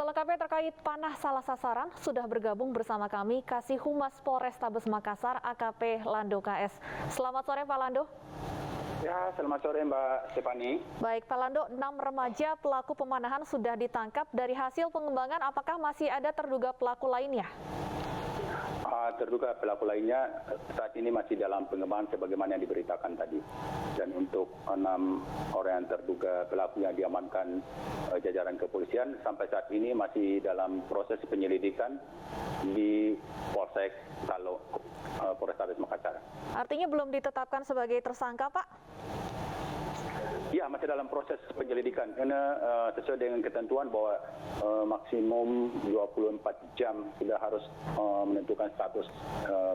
Selengkapnya terkait panah salah sasaran, sudah bergabung bersama kami Kasih Humas Polrestabes Makassar AKP Lando KS. Selamat sore Pak Lando. Ya, selamat sore Mbak Stefani. Baik Pak Lando, 6 remaja pelaku pemanahan sudah ditangkap. Dari hasil pengembangan, apakah masih ada terduga pelaku lainnya? Terduga pelaku lainnya saat ini masih dalam pengembangan sebagaimana yang diberitakan tadi. Dan untuk 6 orang yang terduga pelaku yang diamankan jajaran kepolisian sampai saat ini masih dalam proses penyelidikan di Polsek Talo, Polrestabes Makassar. Artinya belum ditetapkan sebagai tersangka, Pak? Ya, masih dalam proses penyelidikan. Karena sesuai dengan ketentuan bahwa maksimum 24 jam sudah harus menentukan status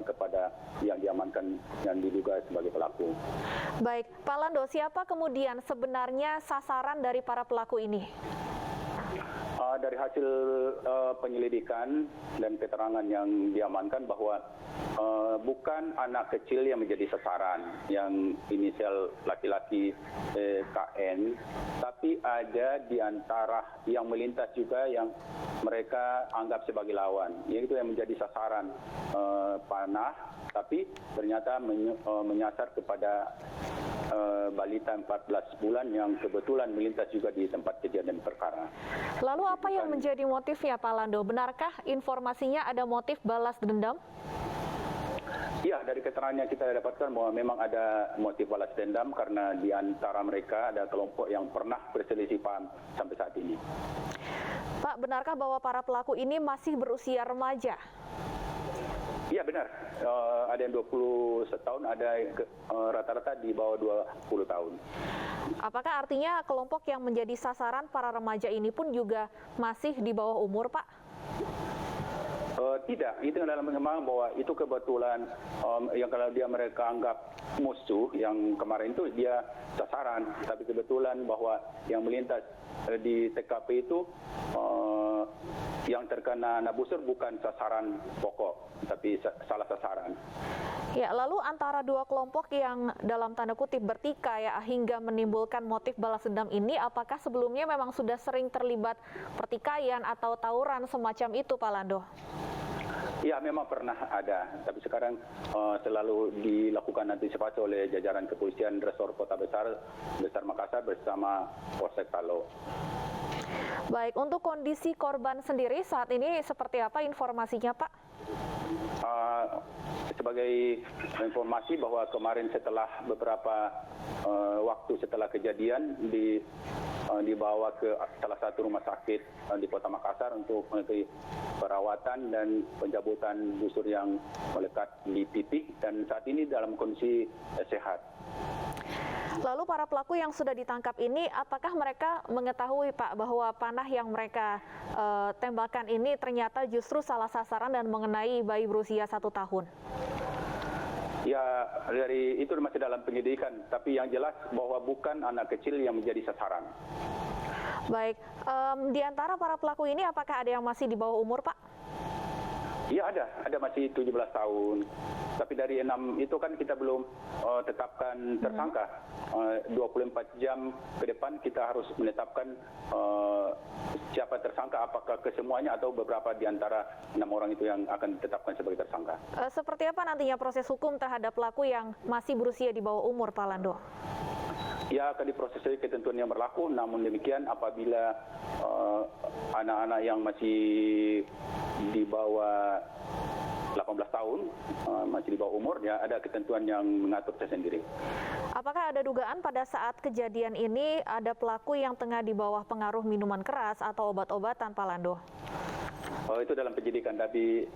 kepada yang diamankan yang diduga sebagai pelaku. Baik, Pak Lando, siapa kemudian sebenarnya sasaran dari para pelaku ini? Dari hasil penyelidikan dan keterangan yang diamankan bahwa bukan anak kecil yang menjadi sasaran yang inisial laki-laki KN, tapi ada di antara yang melintas juga yang mereka anggap sebagai lawan, yaitu yang menjadi sasaran panah, tapi ternyata menyasar kepada balita 14 bulan yang kebetulan melintas juga di tempat kejadian perkara. Lalu apa yang menjadi motifnya Pak Lando? Benarkah informasinya ada motif balas dendam? Ya, dari keterangan yang kita dapatkan bahwa memang ada motif balas dendam karena di antara mereka ada kelompok yang pernah berselisih paham sampai saat ini. Pak, benarkah bahwa para pelaku ini masih berusia remaja? Iya benar, ada yang 20 tahun, ada rata-rata di bawah 20 tahun. Apakah artinya kelompok yang menjadi sasaran para remaja ini pun juga masih di bawah umur, Pak? Tidak, itu dalam pengembangan bahwa itu kebetulan yang kalau dia mereka anggap musuh yang kemarin itu dia sasaran, tapi kebetulan bahwa yang melintas di TKP itu yang terkena nabusur bukan sasaran pokok, tapi salah sasaran. Ya, lalu antara dua kelompok yang dalam tanda kutip bertikai hingga menimbulkan motif balas dendam ini, apakah sebelumnya memang sudah sering terlibat pertikaian atau tawuran semacam itu, Pak Lando? Ya, memang pernah ada, tapi sekarang selalu dilakukan antisipasi oleh jajaran kepolisian Resor Kota Besar Makassar bersama Polsek Talo. Baik, untuk kondisi korban sendiri saat ini seperti apa informasinya, Pak? Sebagai informasi bahwa kemarin setelah beberapa waktu setelah kejadian dibawa ke salah satu rumah sakit di Kota Makassar untuk memberi perawatan dan pencabutan busur yang melekat di pipi, dan saat ini dalam kondisi sehat. Lalu para pelaku yang sudah ditangkap ini, apakah mereka mengetahui, Pak, bahwa panah yang mereka tembakan ini ternyata justru salah sasaran dan mengenai bayi berusia 1 tahun? Ya, dari itu masih dalam penyelidikan, tapi yang jelas bahwa bukan anak kecil yang menjadi sasaran. Baik, di antara para pelaku ini apakah ada yang masih di bawah umur, Pak? Ya, ada masih 17 tahun. Tapi dari 6 itu kan kita belum tetapkan tersangka. 24 jam ke depan kita harus menetapkan siapa tersangka, apakah kesemuanya atau beberapa di antara 6 orang itu yang akan ditetapkan sebagai tersangka. Seperti apa nantinya proses hukum terhadap pelaku yang masih berusia di bawah umur, Pak Lando? Ya, akan diproses dari ketentuan yang berlaku, namun demikian apabila anak-anak yang masih di bawah 18 tahun, masih di bawah umur, ya ada ketentuan yang mengatur tersendiri. Apakah ada dugaan pada saat kejadian ini ada pelaku yang tengah di bawah pengaruh minuman keras atau obat-obatan, Pak Lando? Itu dalam penyidikan, tapi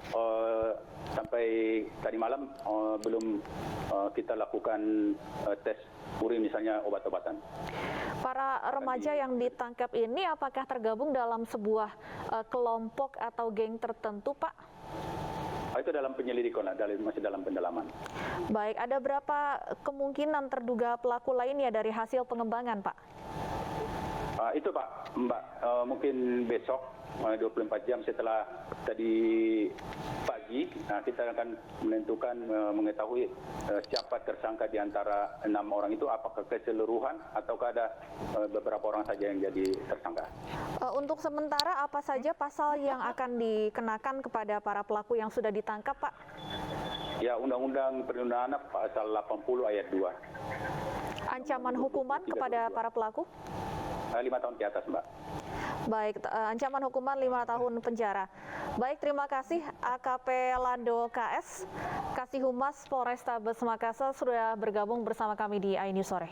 sampai tadi malam belum kita lakukan tes urin misalnya obat-obatan. Para remaja yang ditangkap ini apakah tergabung dalam sebuah kelompok atau geng tertentu, Pak? Itu dalam penyelidikan, masih dalam pendalaman. Baik, ada berapa kemungkinan terduga pelaku lainnya dari hasil pengembangan, Pak? Itu Pak, Mbak, mungkin besok 24 jam setelah tadi pagi, kita akan menentukan mengetahui siapa tersangka di antara 6 orang itu, apakah keseluruhan ataukah ada beberapa orang saja yang jadi tersangka. Untuk sementara apa saja pasal yang akan dikenakan kepada para pelaku yang sudah ditangkap, Pak? Ya, Undang-Undang Perlindungan Anak pasal 80 ayat 2. Ancaman hukuman kepada para pelaku? 5 tahun ke atas, Mbak. Baik, ancaman hukuman 5 tahun penjara. Baik, terima kasih AKP Lando KS, Kasih Humas Polrestabes Makassar sudah bergabung bersama kami di iNews Sore.